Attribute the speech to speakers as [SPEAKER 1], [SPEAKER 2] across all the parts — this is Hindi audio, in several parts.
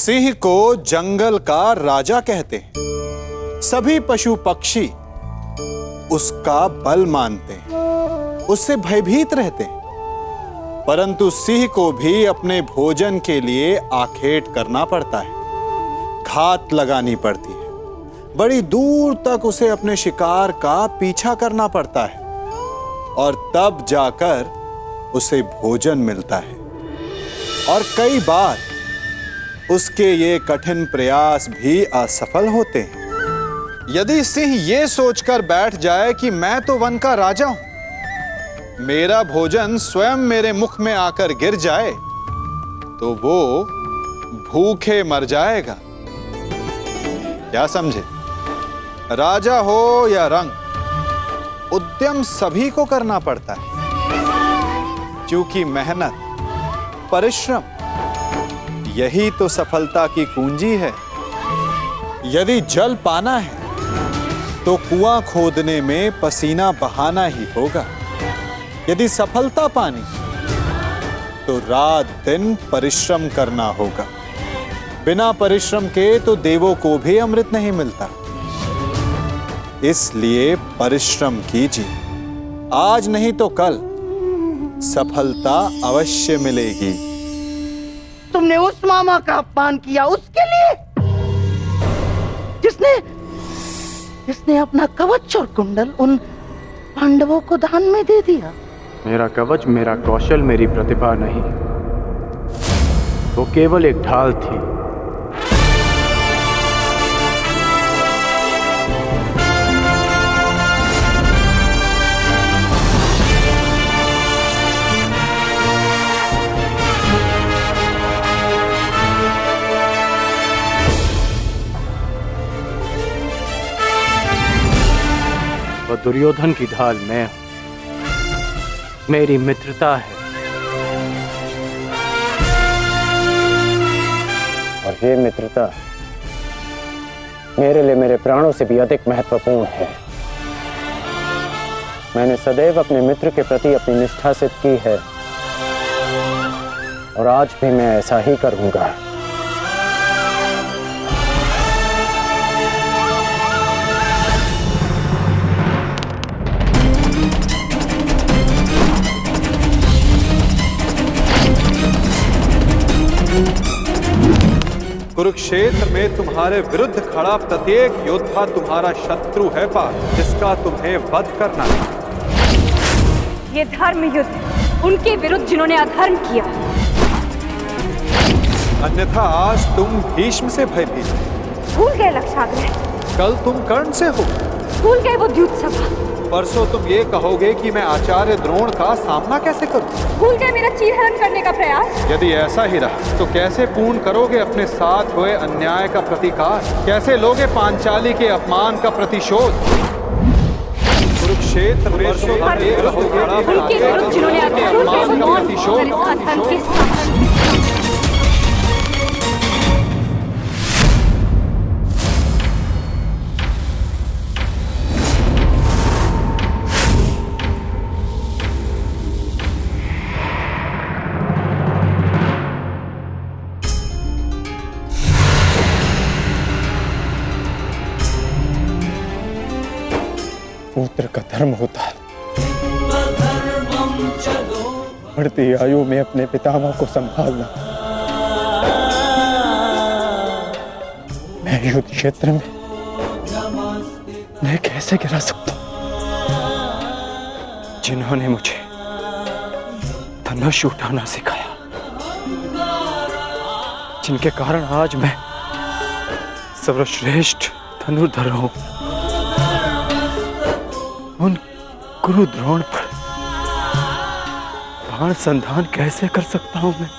[SPEAKER 1] सिंह को जंगल का राजा कहते हैं। सभी पशु पक्षी उसका बल मानते हैं, उससे भयभीत रहते हैं। परंतु सिंह को भी अपने भोजन के लिए आखेट करना पड़ता है, घात लगानी पड़ती है, बड़ी दूर तक उसे अपने शिकार का पीछा करना पड़ता है और तब जाकर उसे भोजन मिलता है। और कई बार उसके ये कठिन प्रयास भी असफल होते हैं। यदि सिंह ये सोचकर बैठ जाए कि मैं तो वन का राजा हूं, मेरा भोजन स्वयं मेरे मुख में आकर गिर जाए, तो वो भूखे मर जाएगा। क्या समझे? राजा हो या रंक, उद्यम सभी को करना पड़ता है, क्योंकि मेहनत, परिश्रम यही तो सफलता की कुंजी है। यदि जल पाना है तो कुआं खोदने में पसीना बहाना ही होगा। यदि सफलता पानी तो रात दिन परिश्रम करना होगा। बिना परिश्रम के तो देवों को भी अमृत नहीं मिलता। इसलिए परिश्रम कीजिए, आज नहीं तो कल सफलता अवश्य मिलेगी।
[SPEAKER 2] तुमने उस मामा का अपमान किया उसके लिए, जिसने अपना कवच और कुंडल उन पांडवों को दान में दे दिया।
[SPEAKER 3] मेरा कवच, मेरा कौशल, मेरी प्रतिभा नहीं, वो केवल एक ढाल थी। वो दुर्योधन की ढाल मैं हूं, मेरी मित्रता है। और ये मित्रता मेरे लिए मेरे प्राणों से भी अधिक महत्वपूर्ण है। मैंने सदैव अपने मित्र के प्रति अपनी निष्ठा सिद्ध की है और आज भी मैं ऐसा ही करूंगा।
[SPEAKER 1] कुरुक्षेत्र में तुम्हारे विरुद्ध खड़ा प्रत्येक योद्धा तुम्हारा शत्रु है पार्थ, जिसका तुम्हें वध करना है।
[SPEAKER 4] ये धर्म युद्ध उनके विरुद्ध जिन्होंने अधर्म किया।
[SPEAKER 1] अन्यथा आज तुम भीष्म से भयभीत हो।
[SPEAKER 4] भूल गए लक्षाग्रह,
[SPEAKER 1] कल तुम कर्ण से हो।
[SPEAKER 4] भूल गए वो द्यूत सभा।
[SPEAKER 1] परसों तुम ये कहोगे कि मैं आचार्य द्रोण का सामना कैसे करूं।
[SPEAKER 4] भूल गए मेरा चीरहरण करने का प्रयास।
[SPEAKER 1] यदि ऐसा ही रहा तो कैसे पूर्ण करोगे अपने साथ हुए अन्याय का प्रतिकार? कैसे लोगे पांचाली के अपमान का प्रतिशोध? कुरुक्षेत्र में
[SPEAKER 4] उनके विरुद्ध जिन्होंने अधर्म का प्रतिशोध।
[SPEAKER 3] पुत्र का धर्म होता है बढ़ती आयु में अपने पितामह को संभालना। मैं युद्ध क्षेत्र में मैं कैसे गिरा सकता हूं? जिन्होंने मुझे धनुष उठाना सिखाया, जिनके कारण आज मैं सर्वश्रेष्ठ धनुर्धर हूं, उन गुरु द्रोण पर बाण संधान कैसे कर सकता हूं मैं?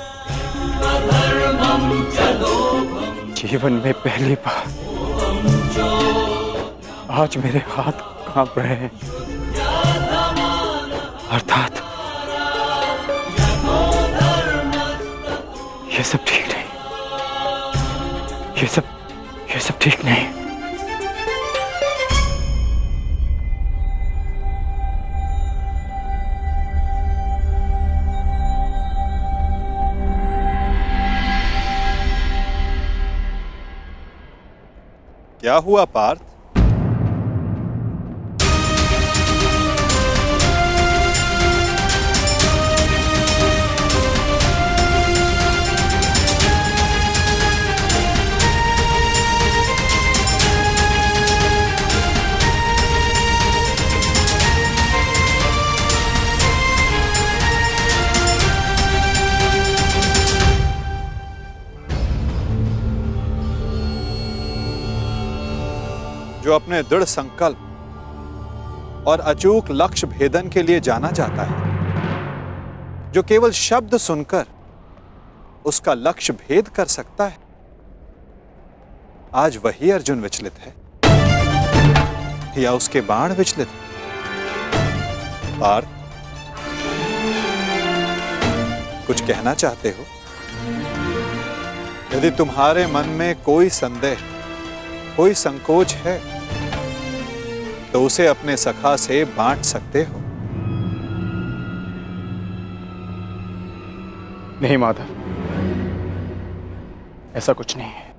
[SPEAKER 3] जीवन में पहली बार आज मेरे हाथ कांप रहे हैं। अर्थात ये सब ठीक नहीं, ये सब ठीक नहीं।
[SPEAKER 1] क्या हुआ पार्थ? जो अपने दृढ़ संकल्प और अचूक लक्ष्य भेदन के लिए जाना जाता है, जो केवल शब्द सुनकर उसका लक्ष्य भेद कर सकता है, आज वही अर्जुन विचलित है या उसके बाण विचलित है? पार्थ, कुछ कहना चाहते हो? यदि तुम्हारे मन में कोई संदेह, कोई संकोच है, तो उसे अपने सखा से बांट सकते हो।
[SPEAKER 3] नहीं माधव, ऐसा कुछ नहीं है।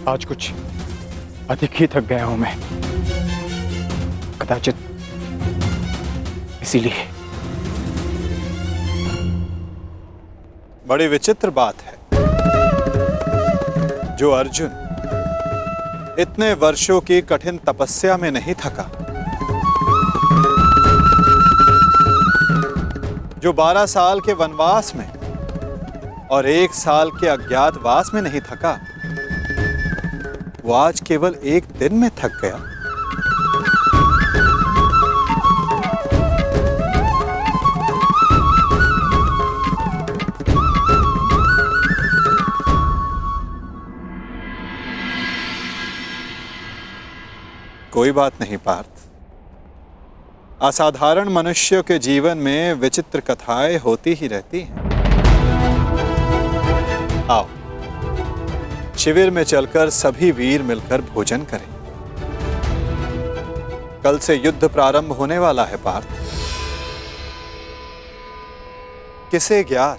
[SPEAKER 3] आज कुछ अधिक ही थक गया हूं मैं, कदाचित इसीलिए।
[SPEAKER 1] बड़ी विचित्र बात है, जो अर्जुन इतने वर्षों की कठिन तपस्या में नहीं थका, जो 12 साल के वनवास में और 1 साल के अज्ञातवास में नहीं थका, वो आज केवल एक दिन में थक गया। कोई बात नहीं पार्थ, असाधारण मनुष्य के जीवन में विचित्र कथाएं होती ही रहती हैं। आओ, शिविर में चलकर सभी वीर मिलकर भोजन करें। कल से युद्ध प्रारंभ होने वाला है पार्थ। किसे ज्ञात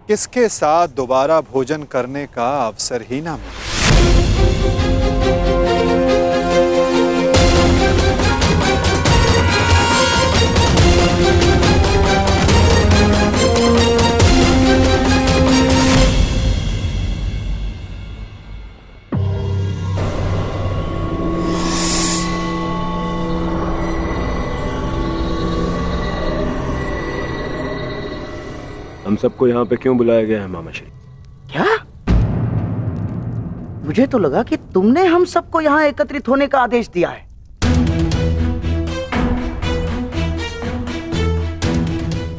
[SPEAKER 1] किसके साथ दोबारा भोजन करने का अवसर ही ना मिले।
[SPEAKER 5] हम सबको यहाँ पे क्यों बुलाया गया है मामाश्री?
[SPEAKER 2] क्या? मुझे तो लगा कि तुमने हम सबको यहाँ एकत्रित होने का आदेश दिया है।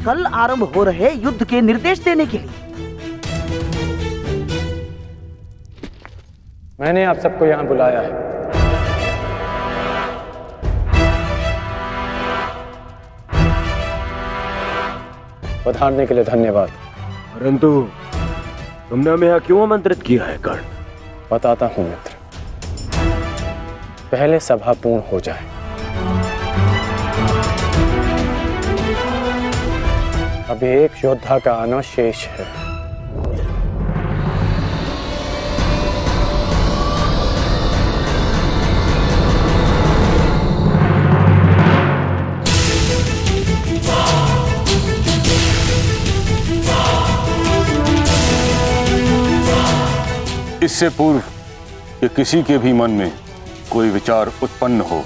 [SPEAKER 2] कल आरंभ हो रहे युद्ध के निर्देश देने के लिए।
[SPEAKER 3] मैंने आप सबको यहाँ बुलाया है। पधारने के लिए धन्यवाद।
[SPEAKER 5] परंतु तुमने हमें यहाँ क्यों आमंत्रित किया है कर्ण?
[SPEAKER 3] बताता हूं मित्र, पहले सभा पूर्ण हो जाए। अभी एक योद्धा का आना शेष है।
[SPEAKER 6] इससे पूर्व कि किसी के भी मन में कोई विचार उत्पन्न हो,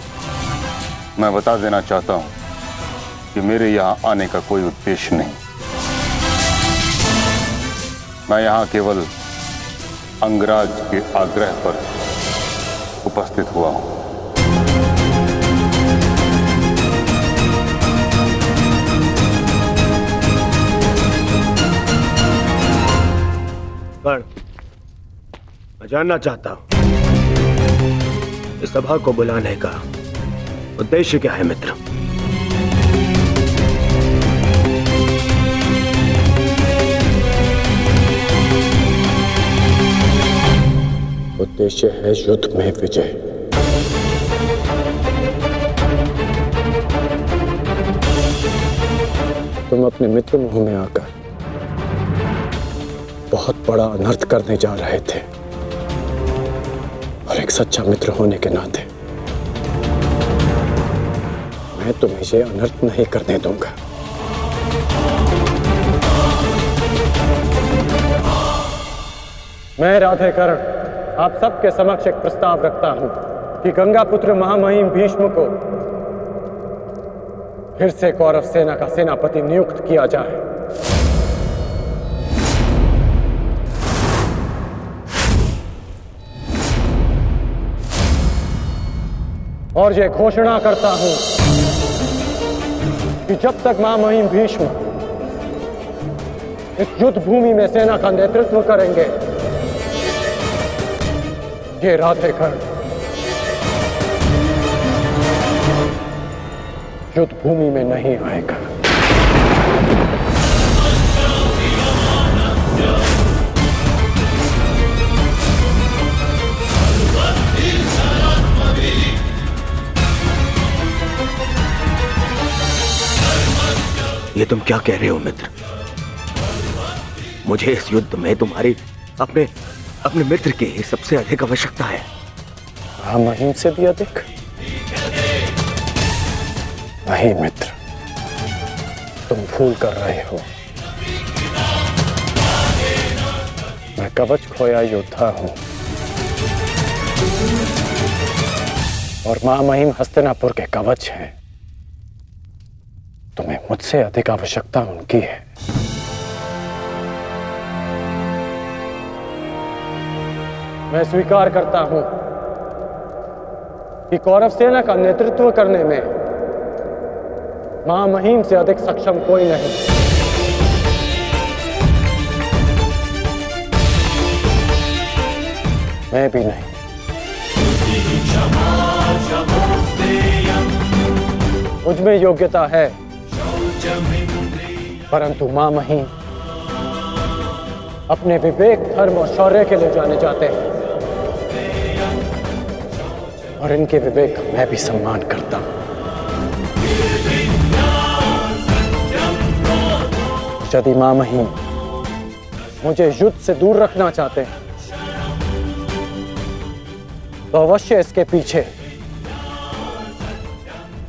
[SPEAKER 6] मैं बता देना चाहता हूं कि मेरे यहाँ आने का कोई उद्देश्य नहीं। मैं यहाँ केवल अंगराज के आग्रह पर उपस्थित हुआ हूं।
[SPEAKER 5] कर्ण, मैं जानना चाहता हूं इस सभा को बुलाने का उद्देश्य क्या है मित्र?
[SPEAKER 3] उद्देश्य है युद्ध में विजय। तुम अपने मित्र मोह में आकर बहुत बड़ा अनर्थ करने जा रहे थे, और एक सच्चा मित्र होने के नाते मैं तुम्हें ये अनर्थ नहीं करने दूंगा। मैं राधेकरण आप सबके समक्ष एक प्रस्ताव रखता हूं कि गंगा पुत्र महामहिम भीष्म को फिर से कौरव सेना का सेनापति नियुक्त किया जाए। और ये घोषणा करता हूं कि जब तक महामहिम भीष्म इस युद्ध भूमि में सेना का नेतृत्व करेंगे, ये राधेकरण युद्ध भूमि में नहीं आएगा।
[SPEAKER 5] ये तुम क्या कह रहे हो मित्र? मुझे इस युद्ध में तुम्हारी अपने मित्र की ही सबसे अधिक आवश्यकता है।
[SPEAKER 3] महामहिम से भी अधिक? नहीं मित्र, तुम भूल कर रहे हो। मैं कवच खोया योद्धा हूं, और महामहिम हस्तिनापुर के कवच हैं। तुम्हें मुझसे अधिक आवश्यकता उनकी है। मैं स्वीकार करता हूं कि कौरव सेना का नेतृत्व करने में महामहिम से अधिक सक्षम कोई नहीं। मैं भी नहीं। मुझ में योग्यता है, परंतु महामहिम अपने विवेक, धर्म और शौर्य के लिए जाने जाते हैं, और इनके विवेक का मैं भी सम्मान करता हूं। यदि महामहिम मुझे युद्ध से दूर रखना चाहते हैं, तो अवश्य इसके पीछे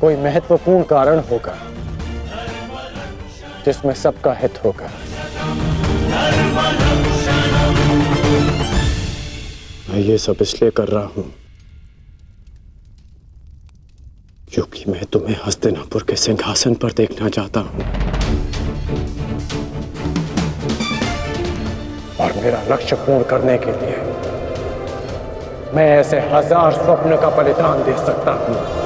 [SPEAKER 3] कोई महत्वपूर्ण कारण होगा जिसमें सबका हित होगा। मैं ये सब इसलिए कर रहा हूं क्योंकि मैं तुम्हें हस्तिनापुर के सिंहासन पर देखना चाहता हूं, और मेरा लक्ष्य पूर्ण करने के लिए मैं ऐसे 1000 स्वप्न का बलिदान दे सकता हूं।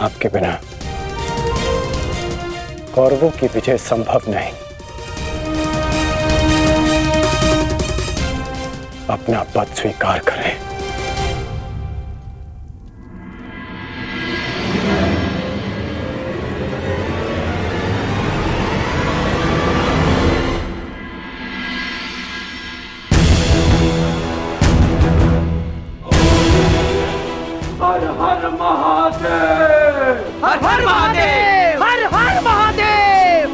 [SPEAKER 3] आपके बिना कौरवों की विजय संभव नहीं। अपना पद स्वीकार करें।
[SPEAKER 7] हर हर महादेव, हर हर महादेव, हर हर महादेव।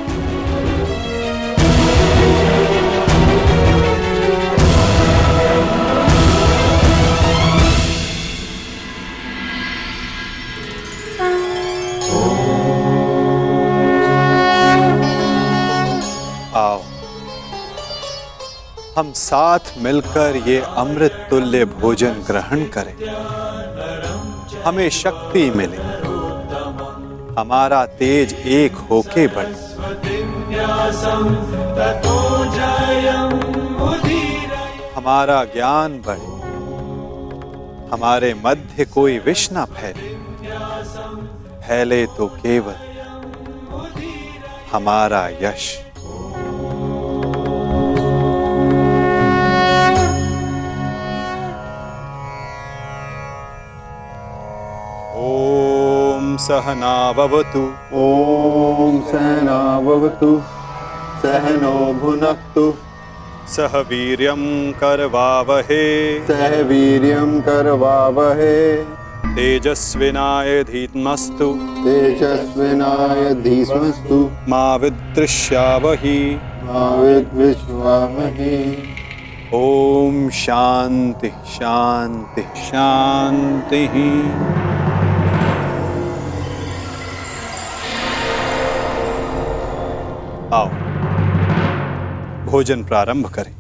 [SPEAKER 1] आओ, हम साथ मिलकर ये अमृत तुल्य भोजन ग्रहण करें। हमें शक्ति मिले, हमारा तेज एक होके बढ़े। हमारा ज्ञान बढ़े, हमारे मध्य कोई विष न फैले। फैले तो केवल हमारा यश। सहनाववतु
[SPEAKER 8] ॐ सहनाववतु सहनो भुनक्तु
[SPEAKER 1] सह वीर्यं करवावहे
[SPEAKER 8] सह वीर्यं करवावहे
[SPEAKER 1] तेजस्विनाय धीमस्तु
[SPEAKER 8] तेजस्विनाय धीमस्तु
[SPEAKER 1] मा विद्विषावहि
[SPEAKER 8] मा विद्विषावहे।
[SPEAKER 1] ओम शांति शांति शांति। आओ भोजन प्रारंभ करें।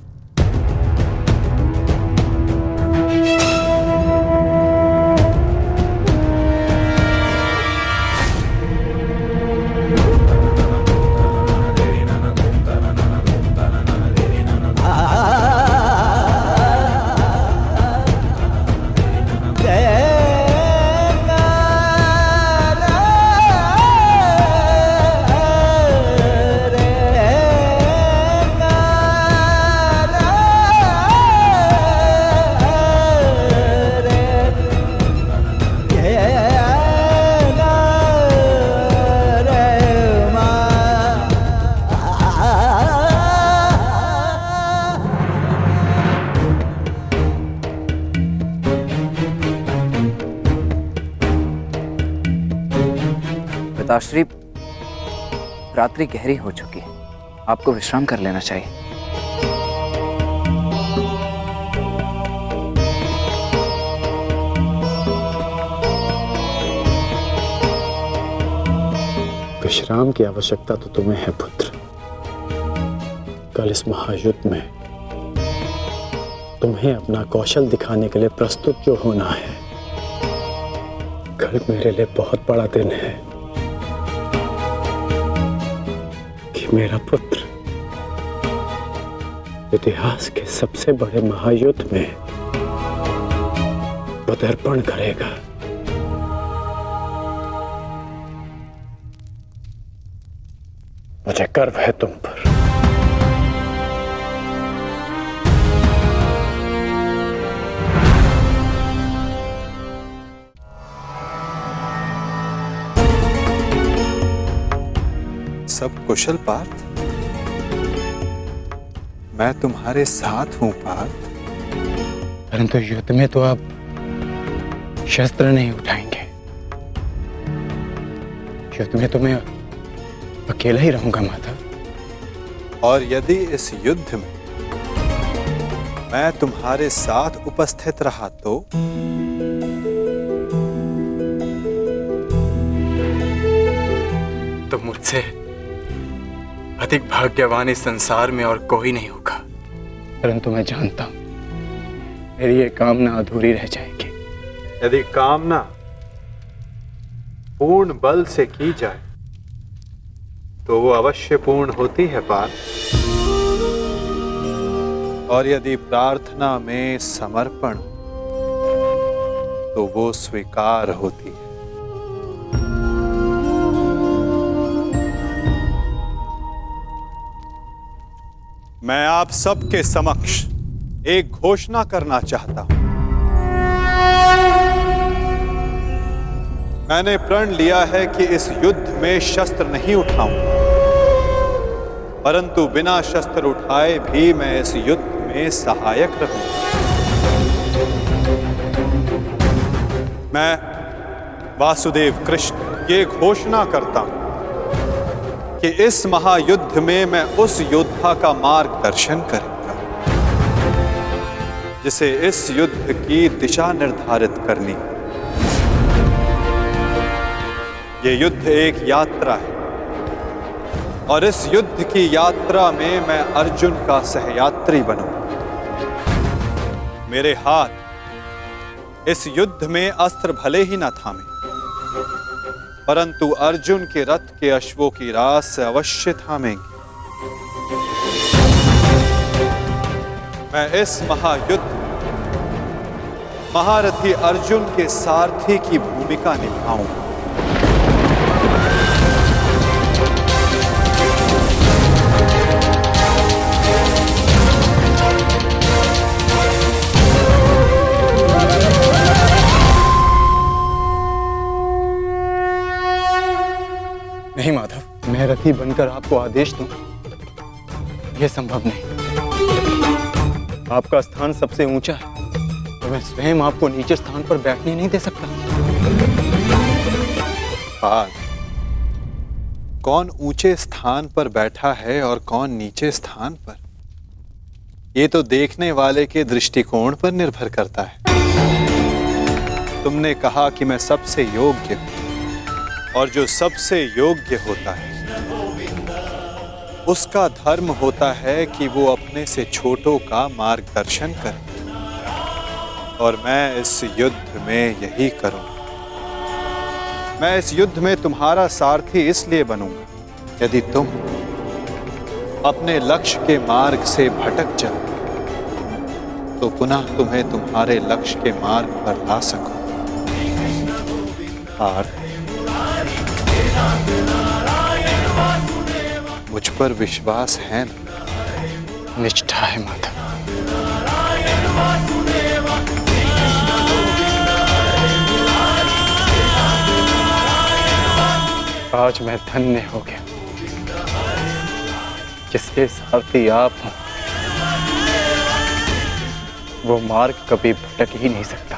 [SPEAKER 9] पिताश्री, रात्रि गहरी हो चुकी है, आपको विश्राम कर लेना चाहिए।
[SPEAKER 3] विश्राम की आवश्यकता तो तुम्हें है पुत्र। कल इस महायुद्ध में तुम्हें अपना कौशल दिखाने के लिए प्रस्तुत जो होना है। कल मेरे लिए बहुत बड़ा दिन है कि मेरा पुत्र इतिहास के सबसे बड़े महायुद्ध में पदार्पण करेगा। मुझे गर्व है तुम पर।
[SPEAKER 1] सब कुशल पार्थ? मैं तुम्हारे साथ हूं पार्थ।
[SPEAKER 3] परंतु युद्ध में तो आप शस्त्र नहीं उठाएंगे। युद्ध में तो मैं अकेला ही रहूंगा माता।
[SPEAKER 1] और यदि इस युद्ध में मैं तुम्हारे साथ उपस्थित रहा
[SPEAKER 3] तो मुझसे अधिक भाग्यवान इस संसार में और कोई नहीं होगा। परंतु मैं जानता हूं मेरी ये कामना अधूरी रह जाएगी।
[SPEAKER 1] यदि कामना पूर्ण बल से की जाए तो वो अवश्य पूर्ण होती है पार्थ। और यदि प्रार्थना में समर्पण तो वो स्वीकार होती है। मैं आप सबके समक्ष एक घोषणा करना चाहता हूं। मैंने प्रण लिया है कि इस युद्ध में शस्त्र नहीं उठाऊंगा, परंतु बिना शस्त्र उठाए भी मैं इस युद्ध में सहायक रहूंगा। मैं वासुदेव कृष्ण ये घोषणा करता हूं कि इस महायुद्ध में मैं उस योद्धा का मार्गदर्शन करूंगा जिसे इस युद्ध की दिशा निर्धारित करनी है। ये युद्ध एक यात्रा है और इस युद्ध की यात्रा में मैं अर्जुन का सहयात्री बनूंगा। मेरे हाथ इस युद्ध में अस्त्र भले ही न थामे, परंतु अर्जुन के रथ के अश्वों की रास से अवश्य थामेंगे। मैं इस महायुद्ध महारथी अर्जुन के सारथी की भूमिका निभाऊंगा।
[SPEAKER 3] सारथी बनकर आपको आदेश दूं, यह संभव नहीं। आपका स्थान सबसे ऊंचा है और मैं स्वयं आपको नीचे स्थान पर बैठने नहीं दे सकता।
[SPEAKER 1] पाल, कौन ऊंचे स्थान पर बैठा है और कौन नीचे स्थान पर, ये तो देखने वाले के दृष्टिकोण पर निर्भर करता है। तुमने कहा कि मैं सबसे योग्य हूं, और जो सबसे योग्य होता है उसका धर्म होता है कि वो अपने से छोटों का मार्गदर्शन करे, और मैं इस युद्ध में यही करूंगा। मैं इस युद्ध में तुम्हारा सारथी इसलिए बनूंगा यदि तुम अपने लक्ष्य के मार्ग से भटक जाओ तो पुनः तुम्हें तुम्हारे लक्ष्य के मार्ग पर ला सकूं। पार्थ, मुझ पर विश्वास है ना?
[SPEAKER 3] निष्ठा है माधव। आज मैं धन्य हो गया, जिसके सारथी आप हो वो मार्ग कभी भटक ही नहीं सकता।